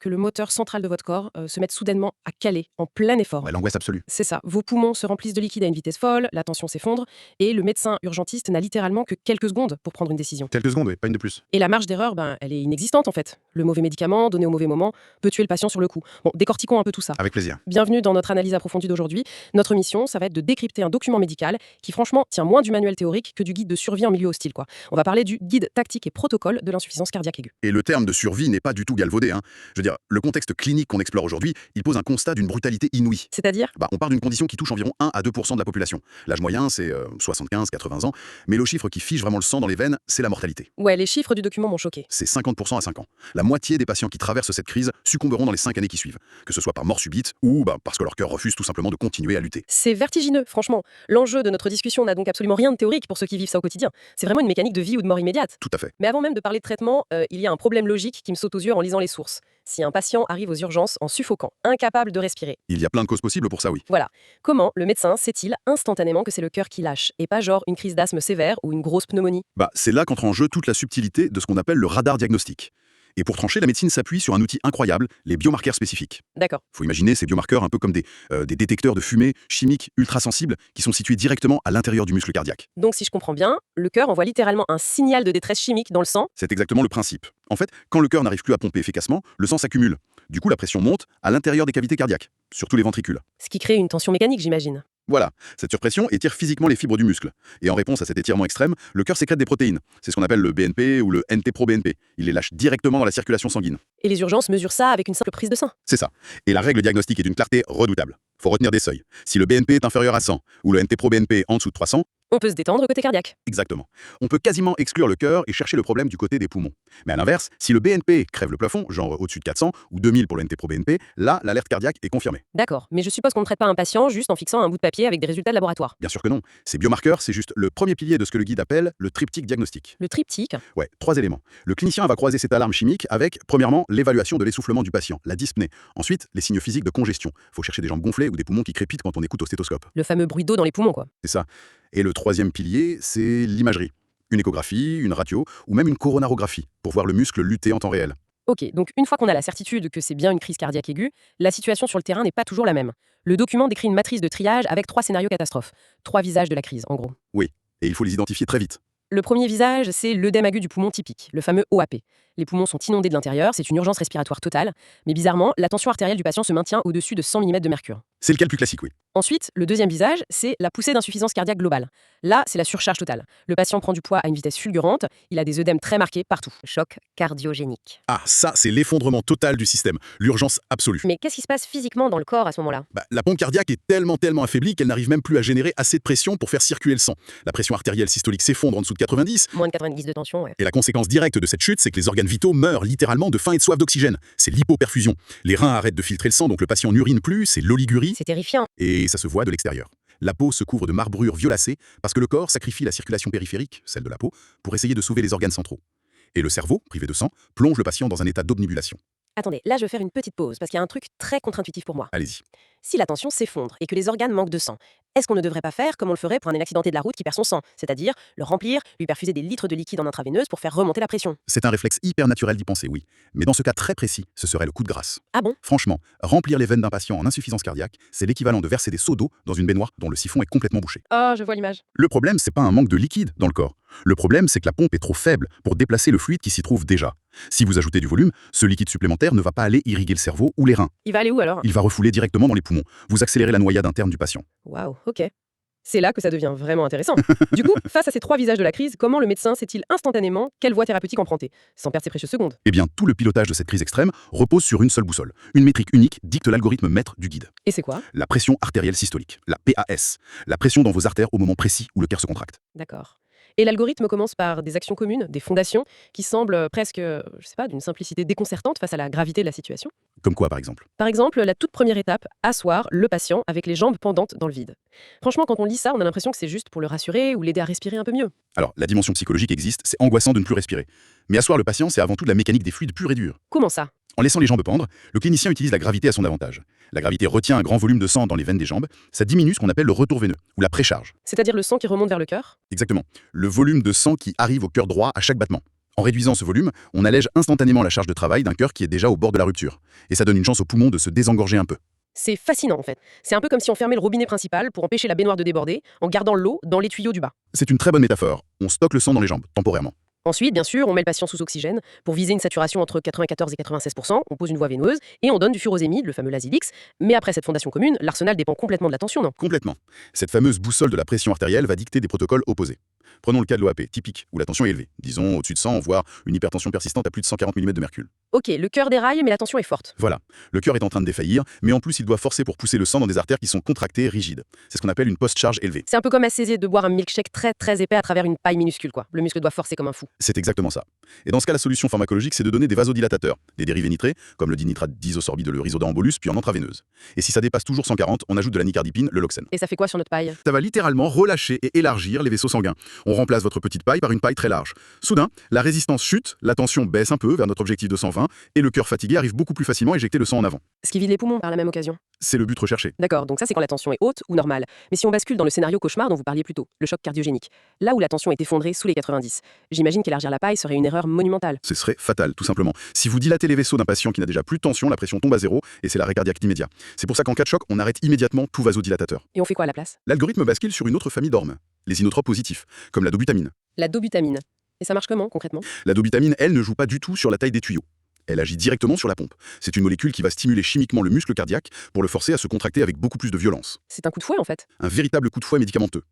que le moteur central de votre corps se mette soudainement à caler en plein effort. Ouais, l'angoisse absolue. C'est ça. Vos poumons se remplissent de liquide à une vitesse folle, la tension s'effondre, et le médecin urgentiste n'a littéralement que quelques secondes pour prendre une décision. Quelques secondes, oui, pas une de plus. Et la marge d'erreur, elle est inexistante en fait. Le mauvais médicament, donné au mauvais moment, peut tuer le patient sur le coup. Bon, décortiquons un peu tout ça. Avec plaisir. Bienvenue dans notre analyse approfondie d'aujourd'hui. Notre mission, ça va être de décrypter un document médical qui franchement tient moins du manuel théorique que du guide de survie en milieu hostile, quoi. On va parler du guide tactique et protocole de l'insuffisance cardiaque aiguë. Et le terme de survie n'est pas du tout galvaudé. Je veux dire, le contexte clinique qu'on explore aujourd'hui, il pose un constat d'une brutalité inouïe. C'est-à-dire On part d'une condition qui touche environ 1 à 2% de la population. L'âge moyen, c'est 75-80 ans. Mais le chiffre qui fige vraiment le sang dans les veines, c'est la mortalité. Ouais, les chiffres du document m'ont choqué. C'est 50% à 5 ans. La moitié des patients qui traversent cette crise succomberont dans les 5 années qui suivent. Que ce soit par mort subite ou parce que leur cœur refuse tout simplement de continuer à lutter. C'est vertigineux, franchement. L'enjeu de notre discussion n'a donc absolument rien de théorique pour ceux qui vivent ça au quotidien. C'est vraiment une mécanique de vie ou de mort immédiate. Tout à fait. Mais avant même de parler de traitement, il y a un problème logique qui me saute aux yeux en lisant les sources. Si un patient arrive aux urgences en suffoquant, incapable de respirer, Il y a plein de causes possibles pour ça, oui. voilà. Comment le médecin sait-il instantanément que c'est le cœur qui lâche et pas genre une crise d'asthme sévère ou une grosse pneumonie? C'est là qu'entre en jeu toute la subtilité de ce qu'on appelle le radar diagnostique. Et pour trancher, la médecine s'appuie sur un outil incroyable, les biomarqueurs spécifiques. D'accord. Faut imaginer ces biomarqueurs un peu comme des détecteurs de fumée chimiques ultra-sensibles qui sont situés directement à l'intérieur du muscle cardiaque. Donc si je comprends bien, le cœur envoie littéralement un signal de détresse chimique dans le sang. C'est exactement le principe. En fait, quand le cœur n'arrive plus à pomper efficacement, le sang s'accumule. Du coup, la pression monte à l'intérieur des cavités cardiaques, surtout les ventricules. Ce qui crée une tension mécanique, j'imagine. Voilà, cette surpression étire physiquement les fibres du muscle. Et en réponse à cet étirement extrême, le cœur sécrète des protéines. C'est ce qu'on appelle le BNP ou le NT-proBNP. Il les lâche directement dans la circulation sanguine. Et les urgences mesurent ça avec une simple prise de sang. C'est ça. Et la règle diagnostique est d'une clarté redoutable. Faut retenir des seuils. Si le BNP est inférieur à 100 ou le NT-proBNP en dessous de 300, On peut se détendre côté cardiaque. exactement. On peut quasiment exclure le cœur et chercher le problème du côté des poumons. Mais à l'inverse, si le BNP crève le plafond, genre au-dessus de 400 ou 2000 pour le NT-proBNP, là, l'alerte cardiaque est confirmée. D'accord, mais je suppose qu'on ne traite pas un patient juste en fixant un bout de papier avec des résultats de laboratoire. Bien sûr que non. Ces biomarqueurs, c'est juste le premier pilier de ce que le guide appelle le triptyque diagnostique. Le triptyque, Ouais, 3 éléments. Le clinicien va croiser cette alarme chimique avec, premièrement, l'évaluation de l'essoufflement du patient, la dyspnée. Ensuite, les signes physiques de congestion. Faut chercher des jambes gonflées ou des poumons qui crépitent quand on écoute au stéthoscope. le fameux bruit d'eau dans les poumons, quoi. C'est ça. Et le troisième pilier, c'est l'imagerie. Une échographie, une radio ou même une coronarographie pour voir le muscle lutter en temps réel. Ok, donc une fois qu'on a la certitude que c'est bien une crise cardiaque aiguë, la situation sur le terrain n'est pas toujours la même. Le document décrit une matrice de triage avec 3 scénarios catastrophes. 3 visages de la crise, en gros. Et il faut les identifier très vite. Le premier visage, c'est l'œdème aigu du poumon typique, le fameux OAP. Les poumons sont inondés de l'intérieur, c'est une urgence respiratoire totale, mais bizarrement, la tension artérielle du patient se maintient au-dessus de 100 mm de mercure. C'est le cas le plus classique, oui. Ensuite, le deuxième visage, c'est la poussée d'insuffisance cardiaque globale. Là, c'est la surcharge totale. Le patient prend du poids à une vitesse fulgurante, il a des œdèmes très marqués partout. Choc cardiogénique. Ah, ça, c'est l'effondrement total du système. L'urgence absolue. Mais qu'est-ce qui se passe physiquement dans le corps à ce moment-là? La pompe cardiaque est tellement affaiblie qu'elle n'arrive même plus à générer assez de pression pour faire circuler le sang. La pression artérielle systolique s'effondre en dessous de 90, Moins de 90 de tension, ouais. et la conséquence directe de cette chute, c'est que les organes vitaux meurent littéralement de faim et de soif d'oxygène. C'est l'hypoperfusion. Les reins arrêtent de filtrer le sang, donc le patient n'urine plus, c'est l'oligurie, C'est terrifiant. et ça se voit de l'extérieur. La peau se couvre de marbrures violacées parce que le corps sacrifie la circulation périphérique, celle de la peau, pour essayer de sauver les organes centraux. Et le cerveau, privé de sang, plonge le patient dans un état d'obnubulation. Attendez, là je vais faire une petite pause, parce qu'il y a un truc très contre-intuitif pour moi. Allez-y. Si la tension s'effondre et que les organes manquent de sang, est-ce qu'on ne devrait pas faire comme on le ferait pour un accidenté de la route qui perd son sang, c'est-à-dire le remplir, lui perfuser des litres de liquide en intraveineuse pour faire remonter la pression? C'est un réflexe hyper naturel d'y penser, oui. Mais dans ce cas très précis, ce serait le coup de grâce. Ah bon? Franchement, remplir les veines d'un patient en insuffisance cardiaque, c'est l'équivalent de verser des seaux d'eau dans une baignoire dont le siphon est complètement bouché. Oh, je vois l'image. Le problème, c'est pas un manque de liquide dans le corps. Le problème, c'est que la pompe est trop faible pour déplacer le fluide qui s'y trouve déjà. Si vous ajoutez du volume, ce liquide supplémentaire ne va pas aller irriguer le cerveau ou les reins. Il va aller où alors? Il va refouler directement dans les poumons. Vous accélérez la noyade interne du patient. Waouh, ok. C'est là que ça devient vraiment intéressant. Du coup, face à ces 3 visages de la crise, comment le médecin sait-il instantanément quelle voie thérapeutique emprunter, sans perdre ses précieuses secondes? Eh bien, tout le pilotage de cette crise extrême repose sur une seule boussole. Une métrique unique dicte l'algorithme maître du guide. Et c'est quoi? La pression artérielle systolique, la PAS. La pression dans vos artères au moment précis où le cœur se contracte. D'accord. Et l'algorithme commence par des actions communes, des fondations, qui semblent presque, je sais pas, d'une simplicité déconcertante face à la gravité de la situation. Comme quoi, par exemple? Par exemple, la toute première étape, asseoir le patient avec les jambes pendantes dans le vide. Franchement, quand on lit ça, on a l'impression que c'est juste pour le rassurer ou l'aider à respirer un peu mieux. Alors, la dimension psychologique existe, c'est angoissant de ne plus respirer. Mais asseoir le patient, c'est avant tout de la mécanique des fluides purs et durs. Comment ça? En laissant les jambes pendre, le clinicien utilise la gravité à son avantage. La gravité retient un grand volume de sang dans les veines des jambes, ça diminue ce qu'on appelle le retour veineux, ou la précharge. C'est-à-dire le sang qui remonte vers le cœur? Exactement. Le volume de sang qui arrive au cœur droit à chaque battement. En réduisant ce volume, on allège instantanément la charge de travail d'un cœur qui est déjà au bord de la rupture. Et ça donne une chance aux poumons de se désengorger un peu. C'est fascinant en fait. C'est un peu comme si on fermait le robinet principal pour empêcher la baignoire de déborder en gardant l'eau dans les tuyaux du bas. C'est une très bonne métaphore. On stocke le sang dans les jambes, temporairement. Ensuite, bien sûr, on met le patient sous oxygène pour viser une saturation entre 94 et 96%, on pose une voie veineuse et on donne du furosémide, le fameux Lasix. Mais après cette fondation commune, l'arsenal dépend complètement de la tension, non? Complètement. Cette fameuse boussole de la pression artérielle va dicter des protocoles opposés. Prenons le cas de l'OAP, typique, où la tension est élevée. Disons au-dessus de 100, voire une hypertension persistante à plus de 140 mm de mercure. Ok, le cœur déraille, mais la tension est forte. Voilà. Le cœur est en train de défaillir, mais en plus il doit forcer pour pousser le sang dans des artères qui sont contractées, rigides. C'est ce qu'on appelle une post-charge élevée. C'est un peu comme essayer de boire un milkshake très très épais à travers une paille minuscule, quoi. Le muscle doit forcer comme un fou. C'est exactement ça. Et dans ce cas, la solution pharmacologique, c'est de donner des vasodilatateurs, des dérivés nitrés, comme le dinitrate d'isosorbide, le Rizoda en bolus, puis en intraveineuse. Et si ça dépasse toujours 140, on ajoute de la nicardipine, le Loxène. Et ça fait quoi sur notre paille? Ça va littéralement relâcher et élargir les vaisseaux sanguins. On remplace votre petite paille par une paille très large. Soudain, la résistance chute, la tension baisse un peu vers notre objectif de 120, et le cœur fatigué arrive beaucoup plus facilement à éjecter le sang en avant. Ce qui vide les poumons par la même occasion. C'est le but recherché. D'accord, donc ça c'est quand la tension est haute ou normale. Mais si on bascule dans le scénario cauchemar dont vous parliez plus tôt, le choc cardiogénique, là où la tension est effondrée sous les 90, j'imagine qu'élargir la paille serait une erreur monumentale. Ce serait fatal, tout simplement. Si vous dilatez les vaisseaux d'un patient qui n'a déjà plus de tension, la pression tombe à zéro et c'est l'arrêt cardiaque immédiat. C'est pour ça qu'en cas de choc, on arrête immédiatement tout vasodilatateur. Et on fait quoi à la place? L'algorithme bascule sur une autre famille d'hormones, les inotropes positifs, comme la dobutamine. La dobutamine. Et ça marche comment concrètement? La dobutamine, elle, ne joue pas du tout sur la taille des tuyaux. Elle agit directement sur la pompe. C'est une molécule qui va stimuler chimiquement le muscle cardiaque pour le forcer à se contracter avec beaucoup plus de violence. C'est un coup de fouet en fait. Un véritable coup de fouet médicamenteux.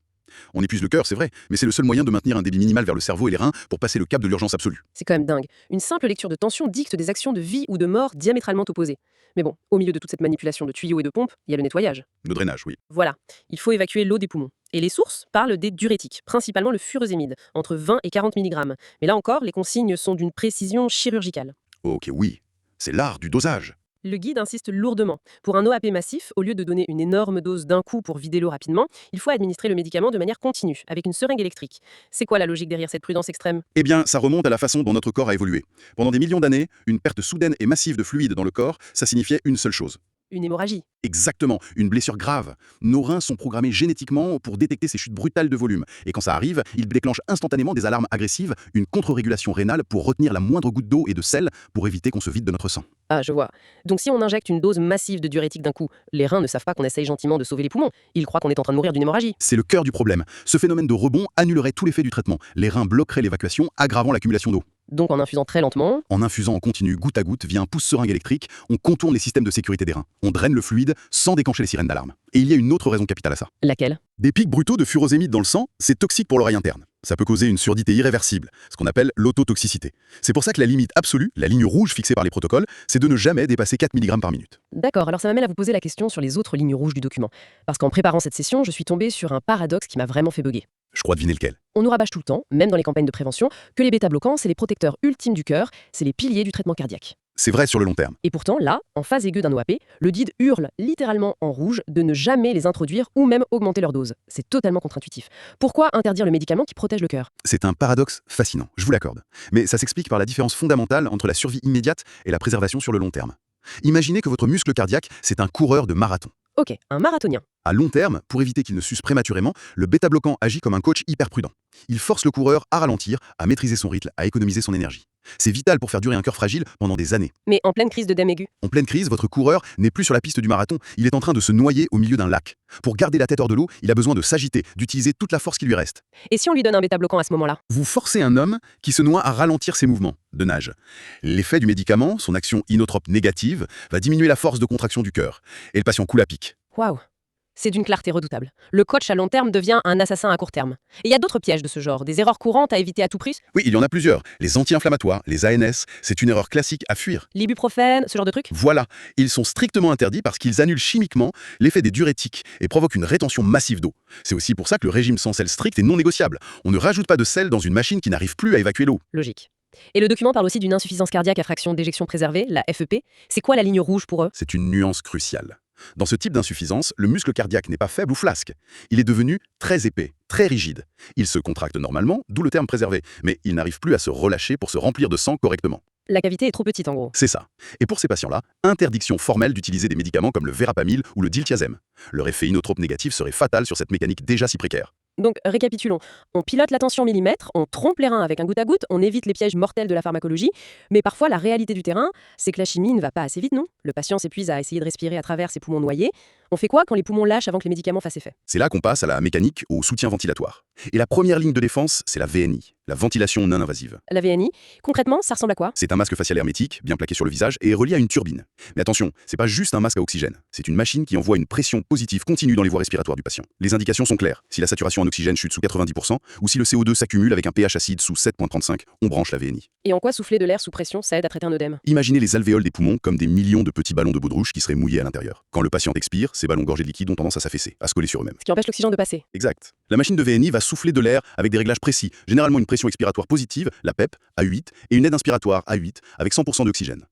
On épuise le cœur, c'est vrai, mais c'est le seul moyen de maintenir un débit minimal vers le cerveau et les reins pour passer le cap de l'urgence absolue. C'est quand même dingue. Une simple lecture de tension dicte des actions de vie ou de mort diamétralement opposées. Mais bon, au milieu de toute cette manipulation de tuyaux et de pompes, il y a le nettoyage. Le drainage, oui. Voilà, il faut évacuer l'eau des poumons. Et les sources parlent des diurétiques, principalement le furosémide, entre 20 et 40 mg. Mais là encore, les consignes sont d'une précision chirurgicale. Ok, oui. C'est l'art du dosage. Le guide insiste lourdement. Pour un OAP massif, au lieu de donner une énorme dose d'un coup pour vider l'eau rapidement, il faut administrer le médicament de manière continue, avec une seringue électrique. C'est quoi la logique derrière cette prudence extrême? Eh bien, ça remonte à la façon dont notre corps a évolué. Pendant des millions d'années, une perte soudaine et massive de fluide dans le corps, ça signifiait une seule chose. Une hémorragie. Exactement, une blessure grave. Nos reins sont programmés génétiquement pour détecter ces chutes brutales de volume. Et quand ça arrive, ils déclenchent instantanément des alarmes agressives, une contre-régulation rénale pour retenir la moindre goutte d'eau et de sel pour éviter qu'on se vide de notre sang. Ah, je vois. Donc si on injecte une dose massive de diurétique d'un coup, les reins ne savent pas qu'on essaye gentiment de sauver les poumons. Ils croient qu'on est en train de mourir d'une hémorragie. C'est le cœur du problème. Ce phénomène de rebond annulerait tout l'effet du traitement. Les reins bloqueraient l'évacuation, aggravant l'accumulation d'eau. Donc en infusant très lentement, En infusant en continu, goutte à goutte, via un pouce-seringue électrique, on contourne les systèmes de sécurité des reins. On draine le fluide sans déclencher les sirènes d'alarme. Et il y a une autre raison capitale à ça. laquelle? Des pics brutaux de furosémide dans le sang, c'est toxique pour l'oreille interne. Ça peut causer une surdité irréversible, ce qu'on appelle l'autotoxicité. C'est pour ça que la limite absolue, la ligne rouge fixée par les protocoles, c'est de ne jamais dépasser 4 mg par minute. D'accord, alors ça m'amène à vous poser la question sur les autres lignes rouges du document. Parce qu'en préparant cette session, je suis tombée sur un paradoxe qui m'a vraiment fait bugger. Je crois deviner lequel. On nous rabâche tout le temps, même dans les campagnes de prévention, que les bêta-bloquants, c'est les protecteurs ultimes du cœur, c'est les piliers du traitement cardiaque. C'est vrai sur le long terme. Et pourtant, là, en phase aiguë d'un OAP, le guide hurle littéralement en rouge de ne jamais les introduire ou même augmenter leur dose. C'est totalement contre-intuitif. Pourquoi interdire le médicament qui protège le cœur? C'est un paradoxe fascinant, je vous l'accorde. Mais ça s'explique par la différence fondamentale entre la survie immédiate et la préservation sur le long terme. Imaginez que votre muscle cardiaque, c'est un coureur de marathon. Ok, un marathonien. À long terme, pour éviter qu'il ne suce prématurément, le bêta-bloquant agit comme un coach hyper prudent. Il force le coureur à ralentir, à maîtriser son rythme, à économiser son énergie. C'est vital pour faire durer un cœur fragile pendant des années. Mais en pleine crise d'œdème aigu. En pleine crise, votre coureur n'est plus sur la piste du marathon, il est en train de se noyer au milieu d'un lac. Pour garder la tête hors de l'eau, il a besoin de s'agiter, d'utiliser toute la force qui lui reste. Et si on lui donne un bêta-bloquant à ce moment-là? Vous forcez un homme qui se noie à ralentir ses mouvements de nage. L'effet du médicament, son action inotrope négative, va diminuer la force de contraction du cœur. Et le patient coule à pic. Waouh! C'est d'une clarté redoutable. Le coach à long terme devient un assassin à court terme. Et il y a d'autres pièges de ce genre, des erreurs courantes à éviter à tout prix? Oui, il y en a plusieurs. Les anti-inflammatoires, les ANS, c'est une erreur classique à fuir. L'ibuprofène, ce genre de truc? Voilà, ils sont strictement interdits parce qu'ils annulent chimiquement l'effet des diurétiques et provoquent une rétention massive d'eau. C'est aussi pour ça que le régime sans sel strict est non négociable. On ne rajoute pas de sel dans une machine qui n'arrive plus à évacuer l'eau. Logique. Et le document parle aussi d'une insuffisance cardiaque à fraction d'éjection préservée, la FEP. C'est quoi la ligne rouge pour eux? C'est une nuance cruciale. Dans ce type d'insuffisance, le muscle cardiaque n'est pas faible ou flasque. Il est devenu très épais, très rigide. Il se contracte normalement, d'où le terme préservé, mais il n'arrive plus à se relâcher pour se remplir de sang correctement. La cavité est trop petite en gros. C'est ça. Et pour ces patients-là, interdiction formelle d'utiliser des médicaments comme le verapamil ou le diltiazem. Leur effet inotrope négatif serait fatal sur cette mécanique déjà si précaire. Donc, récapitulons. On pilote la tension millimètre, on trompe les reins avec un goutte à goutte, on évite les pièges mortels de la pharmacologie, mais parfois la réalité du terrain, c'est que la chimie ne va pas assez vite, non? Le patient s'épuise à essayer de respirer à travers ses poumons noyés. On fait quoi quand les poumons lâchent avant que les médicaments fassent effet? C'est là qu'on passe à la mécanique, au soutien ventilatoire. Et la première ligne de défense, c'est la VNI, la ventilation non invasive. La VNI, concrètement, ça ressemble à quoi? C'est un masque facial hermétique, bien plaqué sur le visage et relié à une turbine. Mais attention, c'est pas juste un masque à oxygène. C'est une machine qui envoie une pression positive continue dans les voies respiratoires du patient. Les indications sont claires. Si la saturation en oxygène chute sous 90%, ou si le CO2 s'accumule avec un pH acide sous 7,35, on branche la VNI. Et en quoi souffler de l'air sous pression, ça aide à traiter un œdème? Imaginez les alvéoles des poumons comme des millions de petits ballons de baudruche qui seraient mouillés à l'intérieur. Quand le patient expire, ces ballons gorgés de liquide ont tendance à s'affaisser, à se coller sur eux-mêmes. Ce qui empêche l'oxygène de passer. Exact. La machine de VNI va souffler de l'air avec des réglages précis, généralement une pression expiratoire positive, la PEP, à 8, et une aide inspiratoire à 8, avec 100% d'oxygène.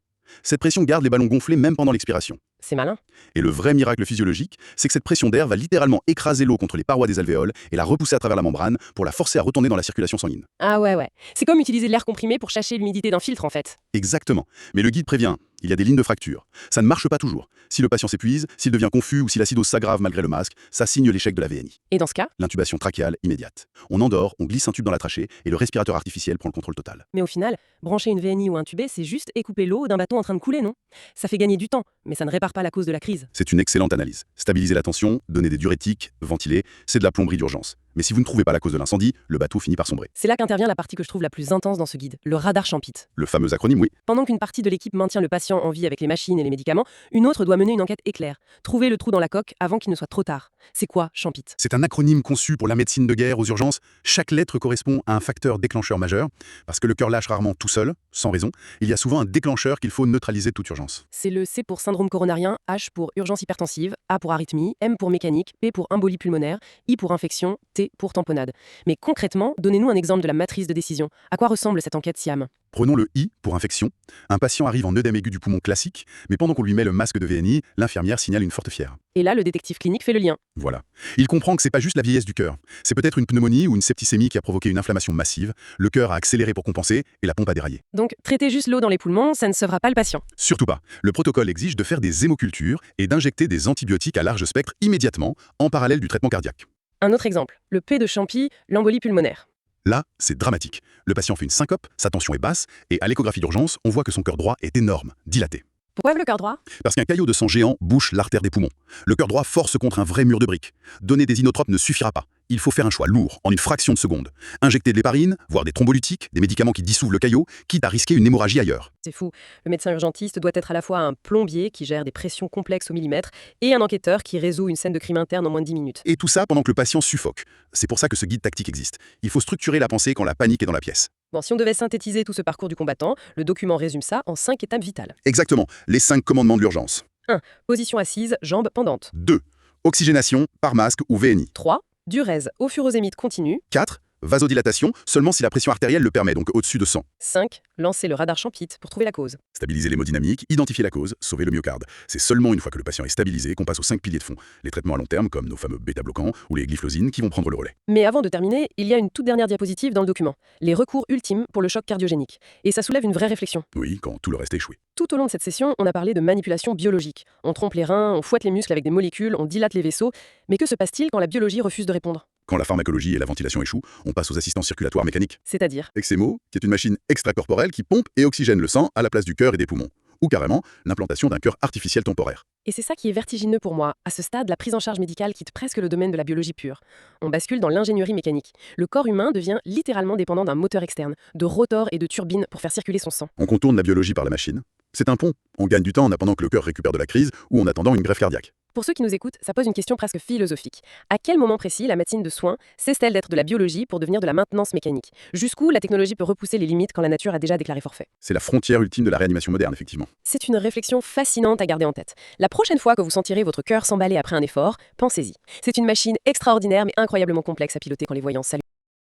Cette pression garde les ballons gonflés même pendant l'expiration. C'est malin. Et le vrai miracle physiologique, c'est que cette pression d'air va littéralement écraser l'eau contre les parois des alvéoles et la repousser à travers la membrane pour la forcer à retourner dans la circulation sanguine. Ah ouais. C'est comme utiliser de l'air comprimé pour chasser l'humidité d'un filtre en fait. Exactement. Mais le guide prévient, il y a des lignes de fracture. Ça ne marche pas toujours. Si le patient s'épuise, s'il devient confus ou si l'acidose s'aggrave malgré le masque, ça signe l'échec de la VNI. Et dans ce cas? L'intubation trachéale immédiate. On endort, on glisse un tube dans la trachée et le respirateur artificiel prend le contrôle total. Mais au final, brancher une VNI ou un tubé, c'est juste écouper l'eau d'un bateau en train de couler, non? Ça fait gagner du temps, mais ça ne répare pas la cause de la crise. C'est une excellente analyse. Stabiliser la tension, donner des diurétiques, ventiler, c'est de la plomberie d'urgence. Mais si vous ne trouvez pas la cause de l'incendie, le bateau finit par sombrer. C'est là qu'intervient la partie que je trouve la plus intense dans ce guide, le radar Champit. Le fameux acronyme, oui. Pendant qu'une partie de l'équipe maintient le patient en vie avec les machines et les médicaments, une autre doit mener une enquête éclair. Trouver le trou dans la coque avant qu'il ne soit trop tard. C'est quoi Champit? C'est un acronyme conçu pour la médecine de guerre aux urgences. Chaque lettre correspond à un facteur déclencheur majeur. Parce que le cœur lâche rarement tout seul, sans raison. Il y a souvent un déclencheur qu'il faut neutraliser de toute urgence. C'est le C pour syndrome coronarien, H pour urgence hypertensive, A pour arythmie, M pour mécanique, P pour embolie pulmonaire, I pour infection, T pour tamponnade. Mais concrètement, donnez-nous un exemple de la matrice de décision. À quoi ressemble cette enquête SIAM? Prenons le I pour infection. Un patient arrive en œdème aigu du poumon classique, mais pendant qu'on lui met le masque de VNI, l'infirmière signale une forte fièvre. Et là, le détective clinique fait le lien. Voilà. Il comprend que c'est pas juste la vieillesse du cœur. C'est peut-être une pneumonie ou une septicémie qui a provoqué une inflammation massive. Le cœur a accéléré pour compenser et la pompe a déraillé. Donc, traiter juste l'eau dans les poumons, ça ne sauvera pas le patient. Surtout pas. Le protocole exige de faire des hémocultures et d'injecter des antibiotiques à large spectre immédiatement, en parallèle du traitement cardiaque. Un autre exemple, le P de Champy, l'embolie pulmonaire. Là, c'est dramatique. Le patient fait une syncope, sa tension est basse, et à l'échographie d'urgence, on voit que son cœur droit est énorme, dilaté. Pourquoi le cœur droit? Parce qu'un caillot de sang géant bouche l'artère des poumons. Le cœur droit force contre un vrai mur de briques. Donner des inotropes ne suffira pas. Il faut faire un choix lourd, en une fraction de seconde. Injecter de l'héparine, voire des thrombolytiques, des médicaments qui dissouvent le caillot, quitte à risquer une hémorragie ailleurs. C'est fou. Le médecin urgentiste doit être à la fois un plombier qui gère des pressions complexes au millimètre et un enquêteur qui résout une scène de crime interne en moins de 10 minutes. Et tout ça pendant que le patient suffoque. C'est pour ça que ce guide tactique existe. Il faut structurer la pensée quand la panique est dans la pièce. Bon, si on devait synthétiser tout ce parcours du combattant, le document résume ça en 5 étapes vitales. Exactement, les 5 commandements de l'urgence. 1. Position assise, jambes pendantes. 2. Oxygénation par masque ou VNI. 3. Diurèse au furosémite continu. 4. Vasodilatation, seulement si la pression artérielle le permet, donc au-dessus de 100. 5. Lancer le radar Champit pour trouver la cause. Stabiliser l'hémodynamique, identifier la cause, sauver le myocarde. C'est seulement une fois que le patient est stabilisé qu'on passe aux 5 piliers de fond. Les traitements à long terme, comme nos fameux bêta-bloquants ou les glyphlosines qui vont prendre le relais. Mais avant de terminer, il y a une toute dernière diapositive dans le document. Les recours ultimes pour le choc cardiogénique. Et ça soulève une vraie réflexion. Oui, quand tout le reste est échoué. Tout au long de cette session, on a parlé de manipulation biologique. On trompe les reins, on fouette les muscles avec des molécules, on dilate les vaisseaux. Mais que se passe-t-il quand la biologie refuse de répondre? Quand la pharmacologie et la ventilation échouent, on passe aux assistants circulatoires mécaniques. C'est-à-dire? ECMO, qui est une machine extracorporelle qui pompe et oxygène le sang à la place du cœur et des poumons. Ou carrément, l'implantation d'un cœur artificiel temporaire. Et c'est ça qui est vertigineux pour moi. À ce stade, la prise en charge médicale quitte presque le domaine de la biologie pure. On bascule dans l'ingénierie mécanique. Le corps humain devient littéralement dépendant d'un moteur externe, de rotors et de turbines pour faire circuler son sang. On contourne la biologie par la machine. C'est un pont. On gagne du temps en attendant que le cœur récupère de la crise ou en attendant une greffe cardiaque. Pour ceux qui nous écoutent, ça pose une question presque philosophique. À quel moment précis la médecine de soins cesse-t-elle d'être de la biologie pour devenir de la maintenance mécanique? Jusqu'où la technologie peut repousser les limites quand la nature a déjà déclaré forfait? C'est la frontière ultime de la réanimation moderne, effectivement. C'est une réflexion fascinante à garder en tête. La prochaine fois que vous sentirez votre cœur s'emballer après un effort, pensez-y. C'est une machine extraordinaire mais incroyablement complexe à piloter quand les voyants s'allument.